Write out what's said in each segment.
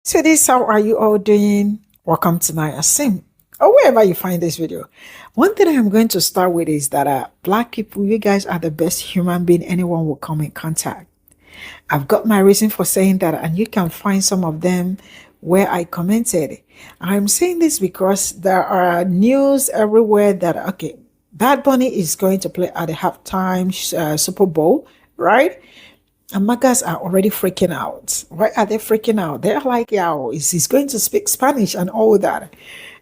So this, how are you all doing? Welcome to my Asim, or wherever you find this video. One thing I am going to start with is that Black people, you guys are the best human being anyone will come in contact. I've got my reason for saying that, and you can find some of them where I commented. I'm saying this because there are news everywhere that, okay, Bad Bunny is going to play at the halftime Super Bowl, right? And magas are already freaking out. Why are they freaking out? They're like, yeah, he's going to speak Spanish and all that.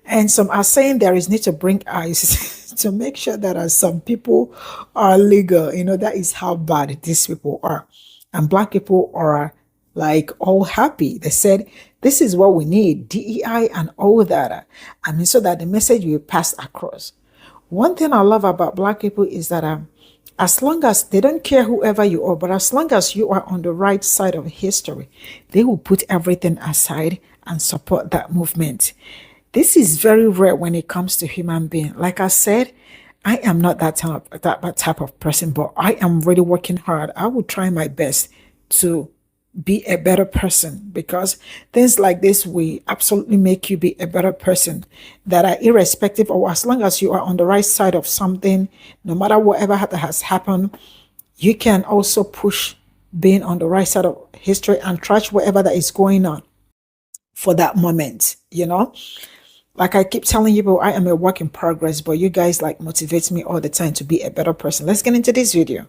And some are saying there is need to bring eyes to make sure that some people are legal. That is how bad these people are. And Black people are like all happy. They said, this is what we need, DEI and all that. So that the message will pass across. One thing I love about Black people is that as long as they don't care whoever you are, but as long as you are on the right side of history, they will put everything aside and support that movement. This is very rare when it comes to human being. Like I said, I am not that type of person, but I am really working hard. I will try my best to be a better person, because things like this will absolutely make you be a better person, that are irrespective, or as long as you are on the right side of something, no matter whatever has happened, you can also push being on the right side of history and trash whatever that is going on for that moment. Like I keep telling you, I am a work in progress, but you guys like motivate me all the time to be a better person. Let's get into this video.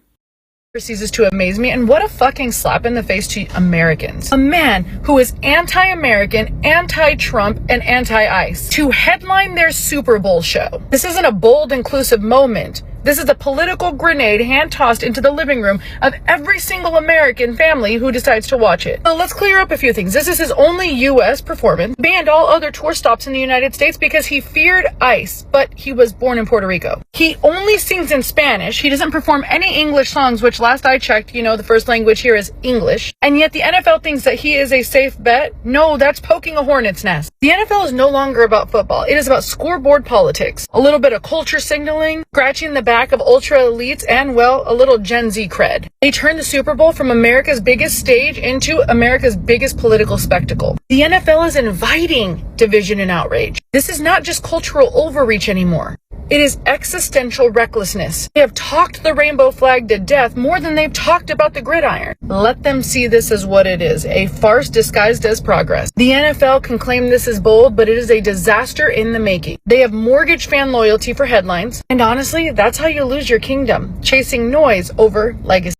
Ceases to amaze me, and what a fucking slap in the face to Americans. A man who is anti-American, anti-Trump, and anti-ICE to headline their Super Bowl show. This isn't a bold, inclusive moment. This is a political grenade hand-tossed into the living room of every single American family who decides to watch it. Well, let's clear up a few things. This is his only U.S. performance. Banned all other tour stops in the United States because he feared ICE, but he was born in Puerto Rico. He only sings in Spanish. He doesn't perform any English songs, which last I checked, the first language here is English. And yet the NFL thinks that he is a safe bet. No, that's poking a hornet's nest. The NFL is no longer about football. It is about scoreboard politics, a little bit of culture signaling, scratching the back of ultra elites, and, well, a little Gen Z cred. They turned the Super Bowl from America's biggest stage into America's biggest political spectacle. The NFL is inviting division and outrage. This is not just cultural overreach anymore. It is existential recklessness. They have talked the rainbow flag to death more than they've talked about the gridiron. Let them see this as what it is, a farce disguised as progress. The NFL can claim this is bold, but it is a disaster in the making. They have mortgaged fan loyalty for headlines, and honestly, that's how you lose your kingdom, chasing noise over legacy.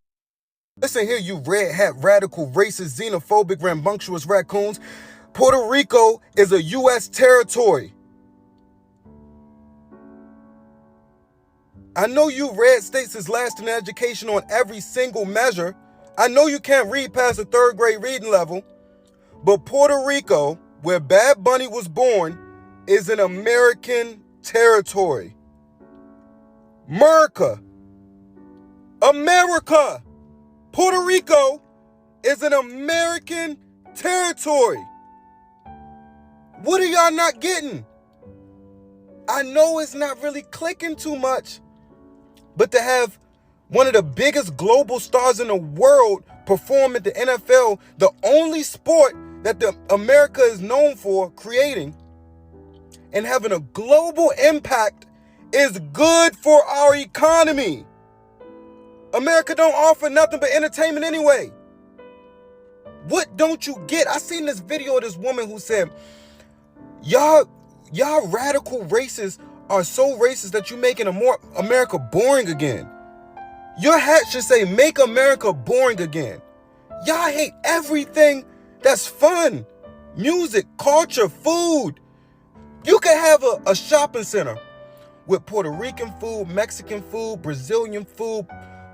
Listen here, you red hat, radical, racist, xenophobic, rambunctious raccoons. Puerto Rico is a U.S. territory. I know you red states is last in education on every single measure. I know you can't read past the third grade reading level. But Puerto Rico, where Bad Bunny was born, is an American territory. America. Puerto Rico is an American territory. What are y'all not getting? I know it's not really clicking too much. But to have one of the biggest global stars in the world perform at the NFL, the only sport that America is known for creating, and having a global impact is good for our economy. America don't offer nothing but entertainment anyway. What don't you get? I seen this video of this woman who said, y'all radical racists are so racist that you're making America boring again. Your hat should say, make America boring again. Y'all hate everything that's fun. Music, culture, food. You could have a shopping center with Puerto Rican food, Mexican food, Brazilian food,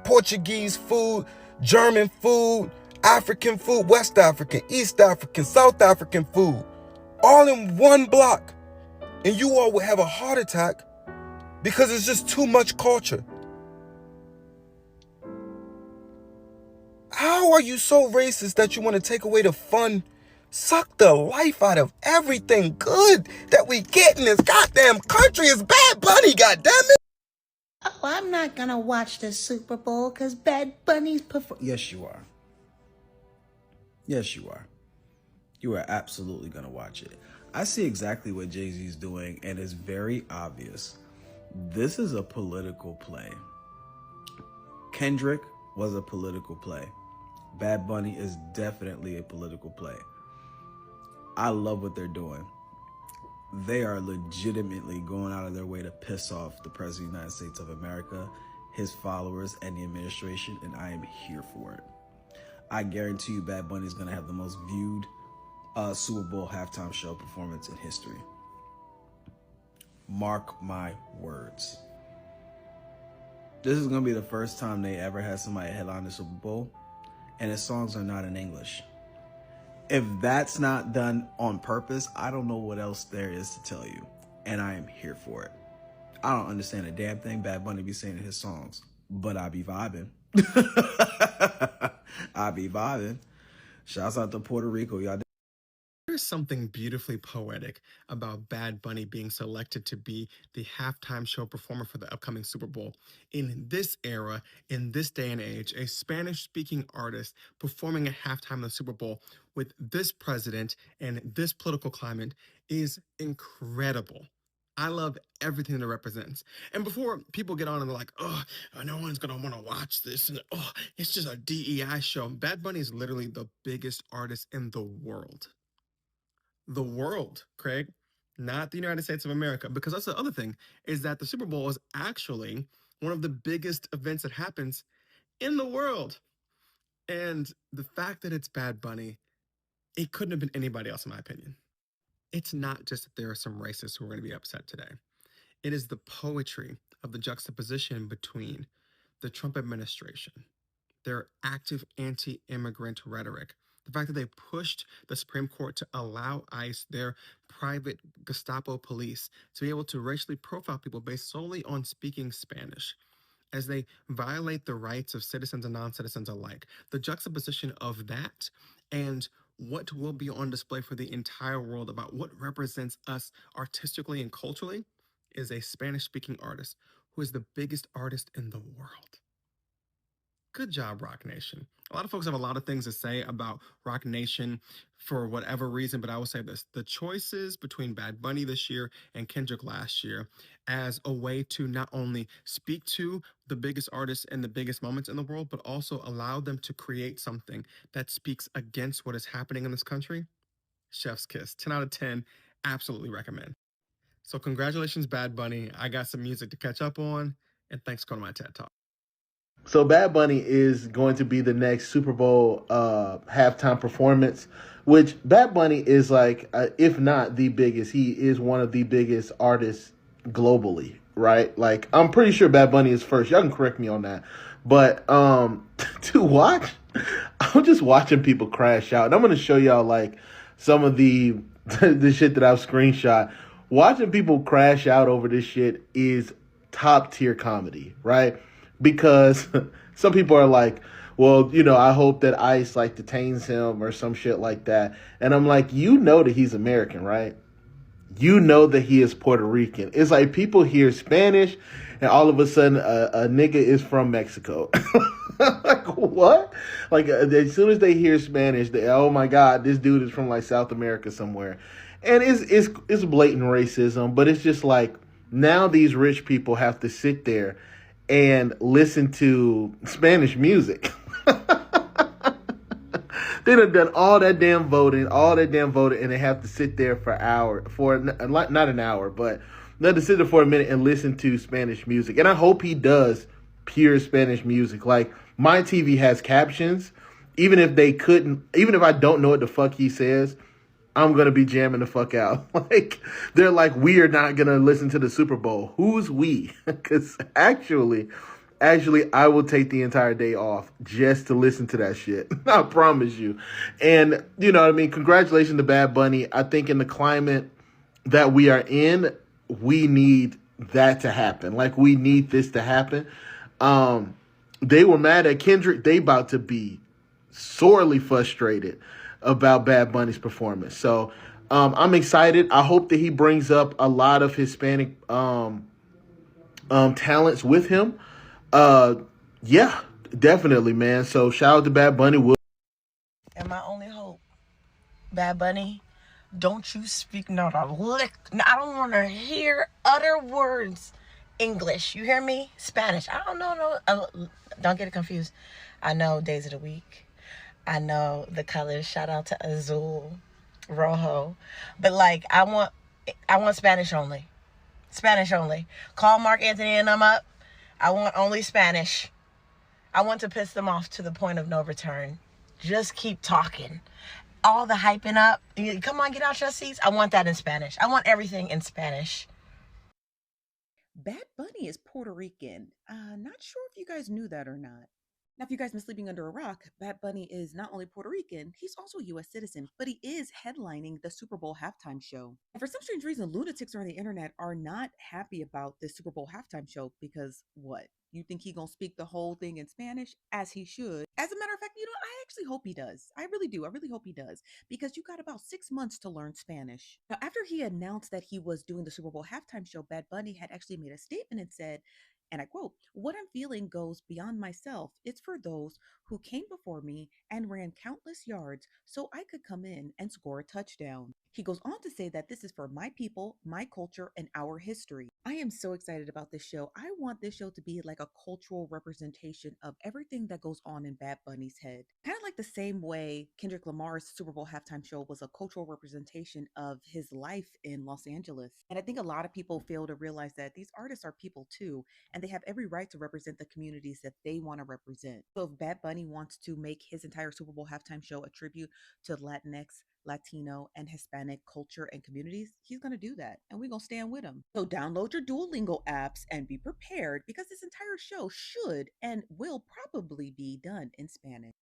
Portuguese food, German food, African food, West African, East African, South African food, all in one block. And you all would have a heart attack because it's just too much culture. How are you so racist that you want to take away the fun, suck the life out of everything good that we get in this goddamn country? Is Bad Bunny, goddammit. Oh, I'm not gonna watch the Super Bowl because Bad Bunny's perform. Yes, you are. Yes, you are. you are absolutely going to watch it. I see exactly what Jay-Z's doing, and it's very obvious. This is a political play. Kendrick was a political play. Bad Bunny is definitely a political play. I love what they're doing. They are legitimately going out of their way to piss off the President of the United States of America, his followers, and the administration, and I am here for it. I guarantee you Bad Bunny is going to have the most viewed Super Bowl halftime show performance in history. Mark my words. This is going to be the first time they ever had somebody headline the Super Bowl, and his songs are not in English. If that's not done on purpose, I don't know what else there is to tell you, and I am here for it. I don't understand a damn thing Bad Bunny be saying in his songs, but I be vibing. I be vibing. Shouts out to Puerto Rico, y'all. There's something beautifully poetic about Bad Bunny being selected to be the halftime show performer for the upcoming Super Bowl. In this era, in this day and age, a Spanish-speaking artist performing at halftime of the Super Bowl with this president and this political climate is incredible. I love everything that it represents. And before people get on and they're like, oh, no one's going to want to watch this, and oh, it's just a DEI show. Bad Bunny is literally the biggest artist in the world. The world, Craig, not the United States of America, because that's the other thing, is that the Super Bowl is actually one of the biggest events that happens in the world. And the fact that it's Bad Bunny, it couldn't have been anybody else, in my opinion. It's not just that there are some racists who are going to be upset today. It is the poetry of the juxtaposition between the Trump administration, their active anti-immigrant rhetoric, the fact that they pushed the Supreme Court to allow ICE, their private Gestapo police, to be able to racially profile people based solely on speaking Spanish, as they violate the rights of citizens and non-citizens alike. The juxtaposition of that and what will be on display for the entire world about what represents us artistically and culturally is a Spanish-speaking artist who is the biggest artist in the world. Good job, Rock Nation. A lot of folks have a lot of things to say about Rock Nation for whatever reason, but I will say this. The choices between Bad Bunny this year and Kendrick last year as a way to not only speak to the biggest artists and the biggest moments in the world, but also allow them to create something that speaks against what is happening in this country, chef's kiss. 10 out of 10, absolutely recommend. So congratulations, Bad Bunny. I got some music to catch up on, and thanks for going to my TED Talk. So Bad Bunny is going to be the next Super Bowl halftime performance, which Bad Bunny is like, if not the biggest, he is one of the biggest artists globally, right? Like, I'm pretty sure Bad Bunny is first. Y'all can correct me on that. But to watch, I'm just watching people crash out. And I'm going to show y'all like some of the shit that I've screenshot. Watching people crash out over this shit is top tier comedy, right? Because some people are like, well, you know, I hope that ICE like detains him or some shit like that. And I'm like, you know that he's American, right? You know that he is Puerto Rican. It's like people hear Spanish and all of a sudden a nigga is from Mexico. Like, what? Like, as soon as they hear Spanish, they, oh my God, this dude is from like South America somewhere. And it's blatant racism, but it's just like, now these rich people have to sit there and listen to Spanish music. They done all that damn voting, and they have to sit there not an hour, but they have to sit there for a minute and listen to Spanish music. And I hope he does pure Spanish music. Like, my TV has captions. Even if I don't know what the fuck he says, I'm going to be jamming the fuck out. Like, they're like, we are not going to listen to the Super Bowl. Who's we? Because actually, I will take the entire day off just to listen to that shit. I promise you. And, you know what I mean? Congratulations to Bad Bunny. I think in the climate that we are in, we need that to happen. Like, we need this to happen. They were mad at Kendrick. They about to be sorely frustrated about Bad Bunny's performance. So I'm excited. I hope that he brings up a lot of Hispanic talents with him. Yeah, definitely, man. So shout out to Bad Bunny. And my only hope, Bad Bunny, don't you speak not a lick. I don't want to hear other words. English, you hear me? Spanish. I don't know. Don't get it confused. I know days of the week. I know the colors. Shout out to Azul, Rojo. But like, I want Spanish only. Spanish only. Call Mark Anthony and them up. I want only Spanish. I want to piss them off to the point of no return. Just keep talking. All the hyping up. Come on, get out your seats. I want that in Spanish. I want everything in Spanish. Bad Bunny is Puerto Rican. Not sure if you guys knew that or not. Now, if you guys been sleeping under a rock, Bad Bunny is not only Puerto Rican, he's also a U.S. citizen, but he is headlining the Super Bowl halftime show. And for some strange reason, lunatics on the internet are not happy about this Super Bowl halftime show because what? You think he gonna speak the whole thing in Spanish? As he should. As a matter of fact, I actually hope he does. I really do. I really hope he does. Because you got about 6 months to learn Spanish. Now, after he announced that he was doing the Super Bowl halftime show, Bad Bunny had actually made a statement and said, and I quote, "What I'm feeling goes beyond myself. It's for those who came before me and ran countless yards so I could come in and score a touchdown." He goes on to say that this is for my people, my culture, and our history. I am so excited about this show. I want this show to be like a cultural representation of everything that goes on in Bad Bunny's head. Kind of like the same way Kendrick Lamar's Super Bowl halftime show was a cultural representation of his life in Los Angeles. And I think a lot of people fail to realize that these artists are people too, and they have every right to represent the communities that they want to represent. So if Bad Bunny wants to make his entire Super Bowl halftime show a tribute to Latinx, Latino, and Hispanic culture and communities, he's going to do that. And we're going to stand with him. So download your Duolingo apps and be prepared because this entire show should and will probably be done in Spanish.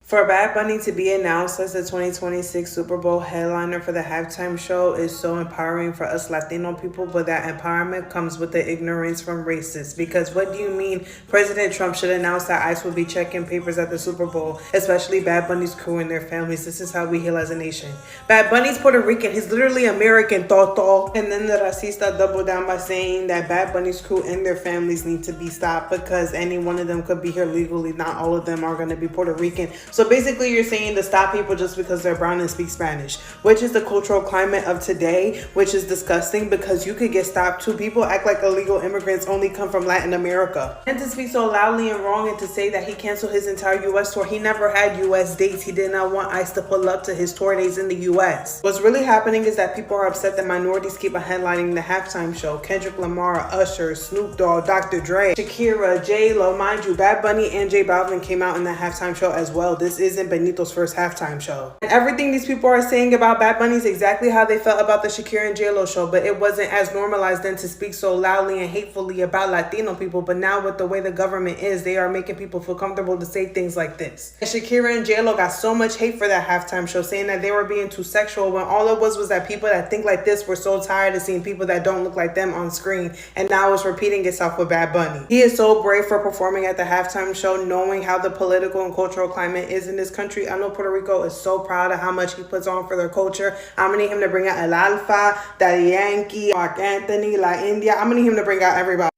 For Bad Bunny to be announced as the 2026 Super Bowl headliner for the halftime show is so empowering for us Latino people, but that empowerment comes with the ignorance from racists. Because what do you mean President Trump should announce that ICE will be checking papers at the Super Bowl, especially Bad Bunny's crew and their families? This is how we heal as a nation. Bad Bunny's Puerto Rican. He's literally American, Toto. And then the racista doubled down by saying that Bad Bunny's crew and their families need to be stopped because any one of them could be here legally. Not all of them are going to be Puerto Rican. So basically you're saying to stop people just because they're brown and speak Spanish, which is the cultural climate of today, which is disgusting because you could get stopped too. People act like illegal immigrants only come from Latin America. And to speak so loudly and wrong and to say that he canceled his entire U.S. tour. He never had U.S. dates. He did not want ICE to pull up to his tour dates in the U.S. What's really happening is that people are upset that minorities keep headlining the halftime show. Kendrick Lamar, Usher, Snoop Dogg, Dr. Dre, Shakira, J-Lo. Mind you, Bad Bunny and J Balvin came out in the halftime show as well. This isn't Benito's first halftime show. And everything these people are saying about Bad Bunny is exactly how they felt about the Shakira and J-Lo show, but it wasn't as normalized then to speak so loudly and hatefully about Latino people. But now with the way the government is, they are making people feel comfortable to say things like this. And Shakira and J-Lo got so much hate for that halftime show, saying that they were being too sexual, when all it was that people that think like this were so tired of seeing people that don't look like them on screen. And now it's repeating itself with Bad Bunny. He is so brave for performing at the halftime show, knowing how the political and cultural climate is in this country. I know Puerto Rico is so proud of how much he puts on for their culture. I'm gonna need him to bring out El Alfa, Daddy Yankee, Mark Anthony, La India. I'm gonna need him to bring out everybody.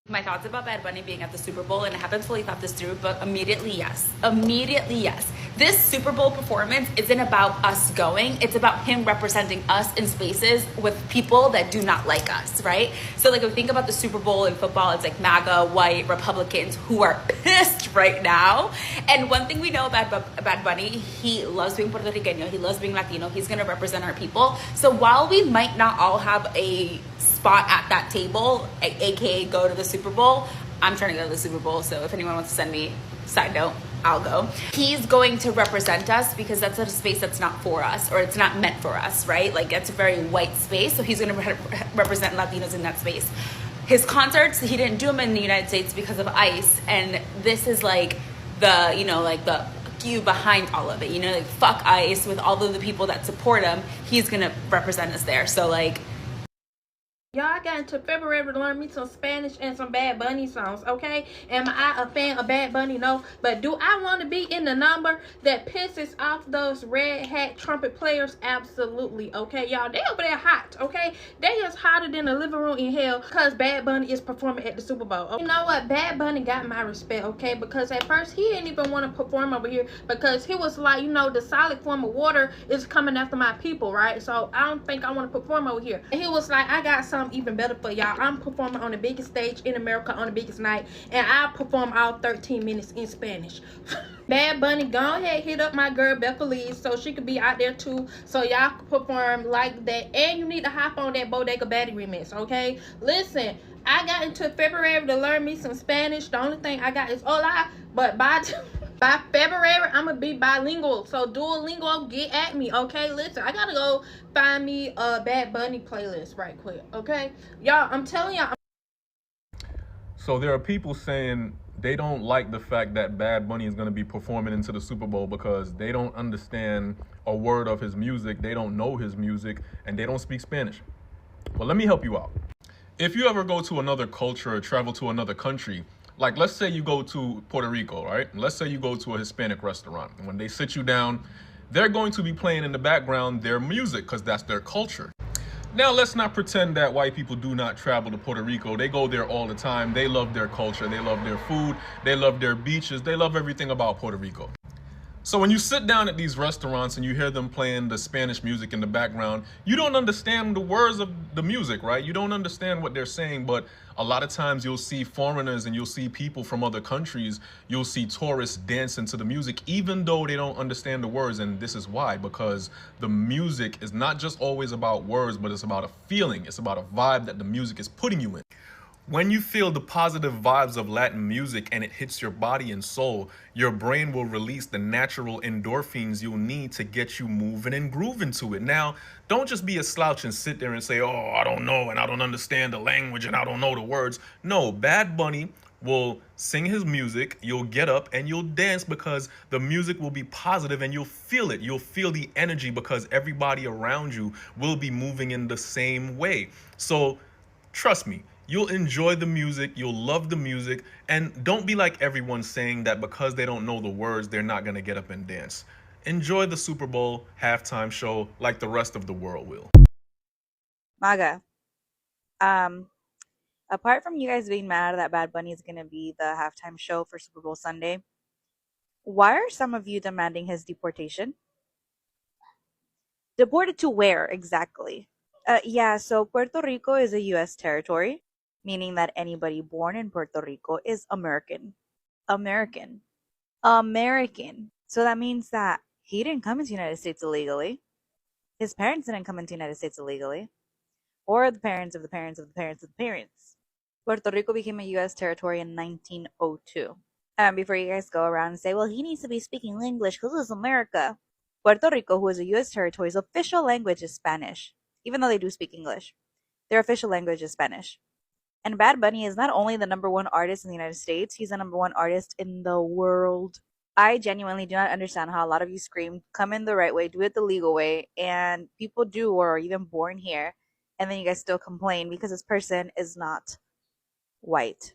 My thoughts about Bad Bunny being at the Super Bowl, and I haven't fully thought this through, but immediately yes. Immediately yes. This Super Bowl performance isn't about us going. It's about him representing us in spaces with people that do not like us, right? So like if we think about the Super Bowl in football, it's like MAGA, white, Republicans who are pissed right now. And one thing we know about Bad Bunny, he loves being Puerto Rican, he loves being Latino, he's gonna represent our people. So while we might not all have a spot at that table, aka go to the Super Bowl, I'm trying to go to the Super Bowl, so if anyone wants to send me, side note, I'll go. He's going to represent us because that's a space that's not for us, or it's not meant for us, right? Like it's a very white space, so he's going to represent Latinos in that space. His concerts, he didn't do them in the United States because of ICE, and this is like the, like the you behind all of it, like fuck ICE with all of the people that support him, he's going to represent us there. So like Y'all got into February to learn me some Spanish and some Bad Bunny songs, okay? Am I a fan of Bad Bunny? No. But do I want to be in the number that pisses off those red hat trumpet players? Absolutely, okay, y'all? They over there hot, okay? They is hotter than the living room in hell because Bad Bunny is performing at the Super Bowl. Okay? You know what? Bad Bunny got my respect, okay? Because at first he didn't even want to perform over here because he was like, you know, the solid form of water is coming after my people, right? So I don't think I want to perform over here. And he was like, I got something even better for y'all. I'm performing on the biggest stage in America on the biggest night, and I perform all 13 minutes in Spanish. Bad Bunny, go ahead, hit up my girl Becca Lee so she could be out there too, so y'all can perform like that. And you need to hop on that Bodega Batty remix, okay? Listen, I got into February to learn me some Spanish. The only thing I got is hola, but by February, I'm going to be bilingual. So Duolingo, get at me, okay? Listen, I got to go find me a Bad Bunny playlist right quick, okay? Y'all, I'm telling y'all. So there are people saying they don't like the fact that Bad Bunny is going to be performing into the Super Bowl because they don't understand a word of his music, they don't know his music, and they don't speak Spanish. Well, let me help you out. If you ever go to another culture or travel to another country, like let's say you go to Puerto Rico, right? Let's say you go to a Hispanic restaurant. And when they sit you down, they're going to be playing in the background their music because that's their culture. Now, let's not pretend that white people do not travel to Puerto Rico. They go there all the time. They love their culture. They love their food. They love their beaches. They love everything about Puerto Rico. So when you sit down at these restaurants and you hear them playing the Spanish music in the background, you don't understand the words of the music, right? You don't understand what they're saying, but a lot of times you'll see foreigners and you'll see people from other countries, you'll see tourists dancing to the music, even though they don't understand the words. And this is why, because the music is not just always about words, but it's about a feeling. It's about a vibe that the music is putting you in. When you feel the positive vibes of Latin music and it hits your body and soul, your brain will release the natural endorphins you'll need to get you moving and grooving to it. Now, don't just be a slouch and sit there and say, oh, I don't know and I don't understand the language and I don't know the words. No, Bad Bunny will sing his music, you'll get up and you'll dance because the music will be positive and you'll feel it. You'll feel the energy because everybody around you will be moving in the same way. So trust me, you'll enjoy the music, you'll love the music, and don't be like everyone saying that because they don't know the words, they're not gonna get up and dance. Enjoy the Super Bowl halftime show like the rest of the world will. Maga, apart from you guys being mad that Bad Bunny is gonna be the halftime show for Super Bowl Sunday, why are some of you demanding his deportation? Deported to where exactly? Yeah, so Puerto Rico is a U.S. territory, meaning that anybody born in Puerto Rico is American. American. American. So that means that he didn't come into the United States illegally. His parents didn't come into the United States illegally. Or the parents of the parents of the parents of the parents. Puerto Rico became a U.S. territory in 1902. Before you guys go around and say, well, he needs to be speaking English because it's America. Puerto Rico, who is a U.S. territory's official language is Spanish, even though they do speak English. Their official language is Spanish. And Bad Bunny is not only the #1 artist in the United States, he's the #1 artist in the world. I genuinely do not understand how a lot of you scream, come in the right way, do it the legal way, and people do or are even born here, and then you guys still complain because this person is not white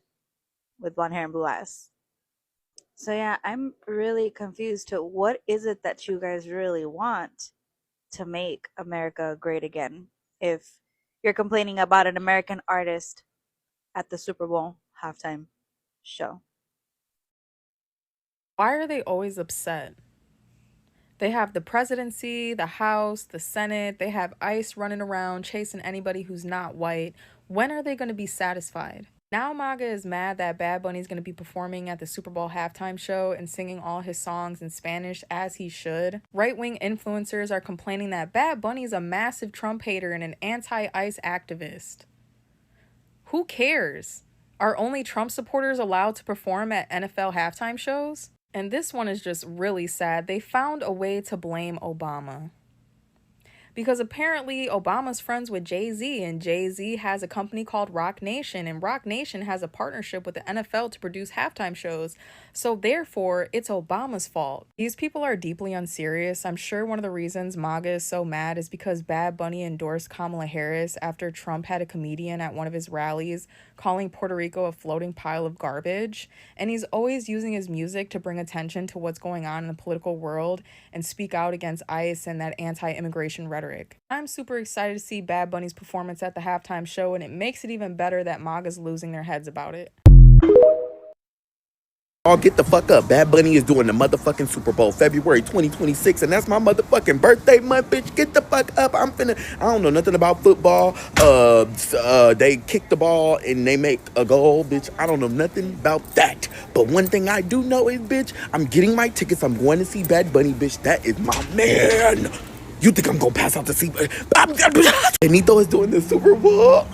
with blonde hair and blue eyes. So yeah, I'm really confused to what is it that you guys really want to make America great again if you're complaining about an American artist at the Super Bowl halftime show. Why are they always upset? They have the presidency, the House, the Senate. They have ICE running around chasing anybody who's not white. When are they going to be satisfied? Now MAGA is mad that Bad Bunny is going to be performing at the Super Bowl halftime show and singing all his songs in Spanish as he should. Right-wing influencers are complaining that Bad Bunny is a massive Trump hater and an anti-ICE activist. Who cares? Are only Trump supporters allowed to perform at NFL halftime shows? And this one is just really sad. They found a way to blame Obama. because apparently Obama's friends with Jay-Z, and Jay-Z has a company called Roc Nation, and Roc Nation has a partnership with the NFL to produce halftime shows. So therefore, it's Obama's fault. These people are deeply unserious. I'm sure one of the reasons MAGA is so mad is because Bad Bunny endorsed Kamala Harris after Trump had a comedian at one of his rallies calling Puerto Rico a floating pile of garbage. And he's always using his music to bring attention to what's going on in the political world and speak out against ICE and that anti-immigration rhetoric. I'm super excited to see Bad Bunny's performance at the halftime show, and it makes it even better that MAGA's losing their heads about it. All get the fuck up. Bad Bunny is doing the motherfucking Super Bowl February 2026, and that's my motherfucking birthday month, bitch. Get the fuck up. I don't know nothing about football. They kick the ball and they make a goal, bitch. I don't know nothing about that. But one thing I do know is, bitch, I'm getting my tickets. I'm going to see Bad Bunny, bitch. That is my man. You think I'm gonna pass out to see Benito is doing the Super Bowl?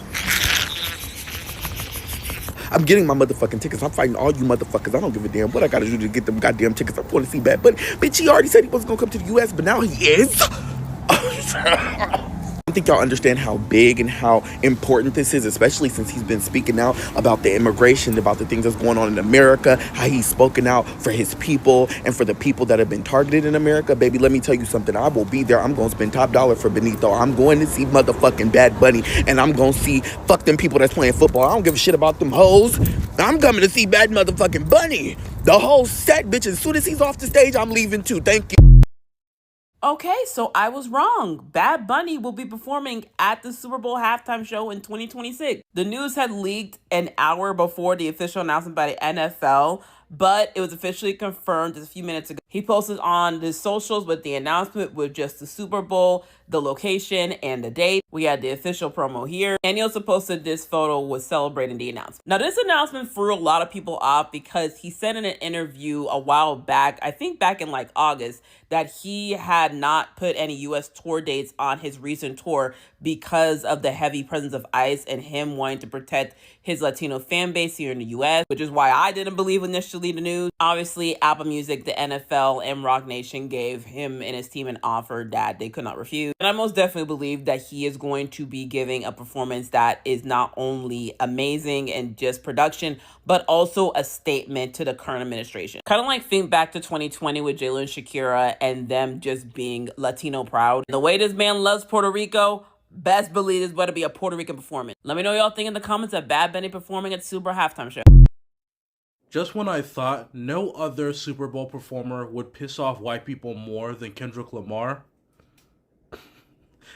I'm getting my motherfucking tickets. I'm fighting all you motherfuckers. I don't give a damn what I gotta do to get them goddamn tickets. I'm going to see Bad Bunny. Bitch, he already said he wasn't gonna come to the U.S., but now he is. I don't think y'all understand how big and how important this is, especially since he's been speaking out about the immigration, about the things that's going on in America, how he's spoken out for his people and for the people that have been targeted in America. Baby, let me tell you something. I will be there. I'm going to spend top dollar for Benito. I'm going to see motherfucking Bad Bunny, and I'm going to see fuck them people that's playing football. I don't give a shit about them hoes. I'm coming to see Bad motherfucking Bunny. The whole set, bitch. As soon as he's off the stage, I'm leaving too. Thank you. Okay, so I was wrong. Bad Bunny will be performing at the Super Bowl halftime show in 2026. The news had leaked an hour before the official announcement by the NFL, but it was officially confirmed just a few minutes ago. He posted on his socials with the announcement with just the Super Bowl, the location, and the date. We had the official promo here, and he also posted this photo with celebrating the announcement. Now, this announcement threw a lot of people off because he said in an interview a while back, I think back in like August, that he had not put any U.S. tour dates on his recent tour because of the heavy presence of ICE and him wanting to protect his Latino fan base here in the U.S., which is why I didn't believe initially the news. Obviously, Apple Music, the NFL, and Roc Nation gave him and his team an offer that they could not refuse. And I most definitely believe that he is going to be giving a performance that is not only amazing and just production, but also a statement to the current administration. Kind of like think back to 2020 with Jalen Shakira and them just being Latino proud. The way this man loves Puerto Rico, best believe this better be a Puerto Rican performance. Let me know y'all think in the comments of Bad Bunny performing at Super halftime show. Just when I thought no other Super Bowl performer would piss off white people more than Kendrick Lamar,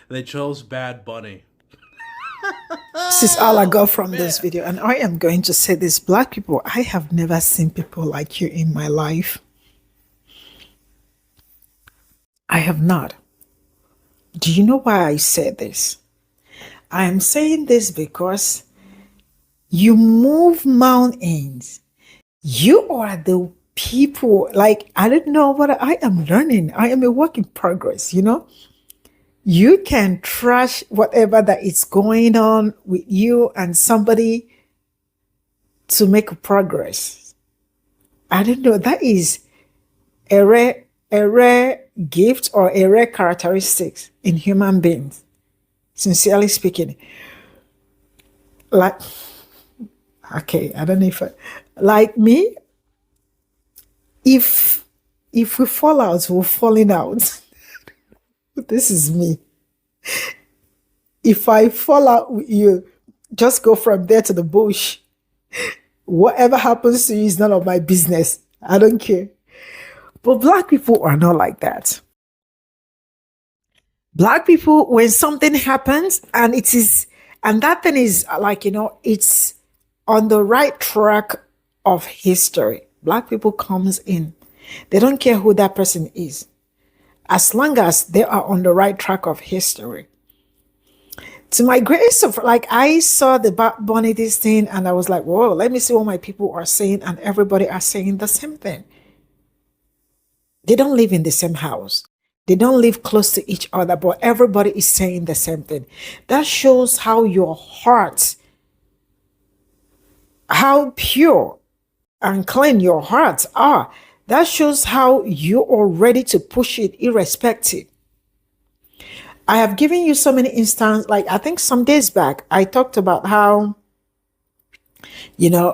they chose Bad Bunny. This is all I got from this video, and I am going to say this. Black people, I have never seen people like you in my life. I have not. Do you know why I say this? I am saying this because you move mountains. You are the people, like, I don't know what I am learning. I am a work in progress, you know? You can trash whatever that is going on with you and somebody to make progress. I don't know. That is a rare gift or a rare characteristic in human beings. Sincerely speaking. Like, okay, I don't know if like me, if we fall out, we're falling out. This is me. If I fall out with you, just go from there to the bush. Whatever happens to you is none of my business. I don't care. But black people are not like that. Black people, when something happens and that thing is like, you know, it's on the right track of history, black people comes in. They don't care who that person is. As long as they are on the right track of history. To my greatest of, like, I saw the Bad Bunny this thing and I was like, whoa, let me see what my people are saying, and everybody are saying the same thing. They don't live in the same house. They don't live close to each other, but everybody is saying the same thing. That shows how your heart, how pure and clean your hearts are. That shows how you are ready to push it irrespective. I have given you so many instances. Like, I think some days back, I talked about how,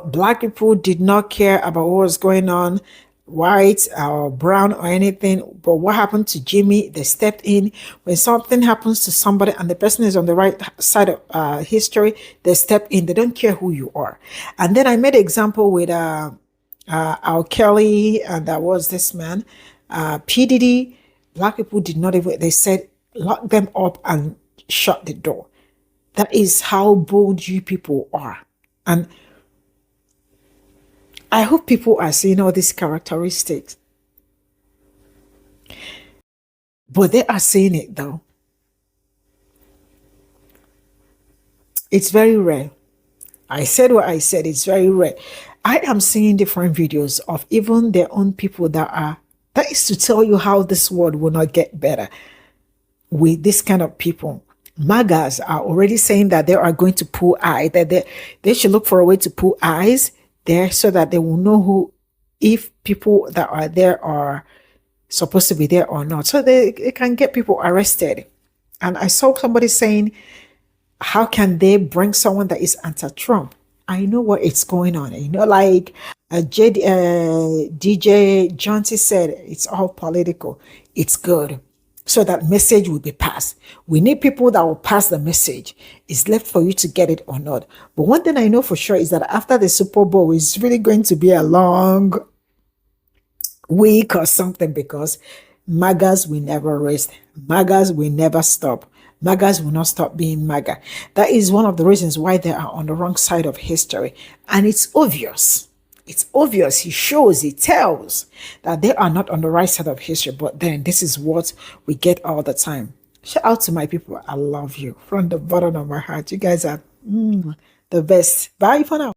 black people did not care about what was going on, white or brown or anything. But what happened to Jimmy? They stepped in. When something happens to somebody and the person is on the right side of history, they step in. They don't care who you are. And then I made an example with Al Kelly, and that was this man, PDD. Black people did not even, they said, lock them up and shut the door. That is how bold you people are. And I hope people are seeing all these characteristics. But they are seeing it though. It's very rare. I said what I said, it's very rare. I am seeing different videos of even their own people that is to tell you how this world will not get better with this kind of people. MAGAs are already saying that they are going to pull eyes, that they should look for a way to pull eyes there so that they will know if people that are there are supposed to be there or not. So they can get people arrested. And I saw somebody saying, how can they bring someone that is anti-Trump? I know what is going on. Like DJ Johnson said, it's all political. It's good. So that message will be passed. We need people that will pass the message. It's left for you to get it or not. But one thing I know for sure is that after the Super Bowl, it's really going to be a long week or something, because MAGAs will never rest. MAGAs will never stop. MAGAs will not stop being MAGA. That is one of the reasons why they are on the wrong side of history. And it's obvious. It's obvious. He shows, he tells that they are not on the right side of history. But then this is what we get all the time. Shout out to my people. I love you from the bottom of my heart. You guys are the best. Bye for now.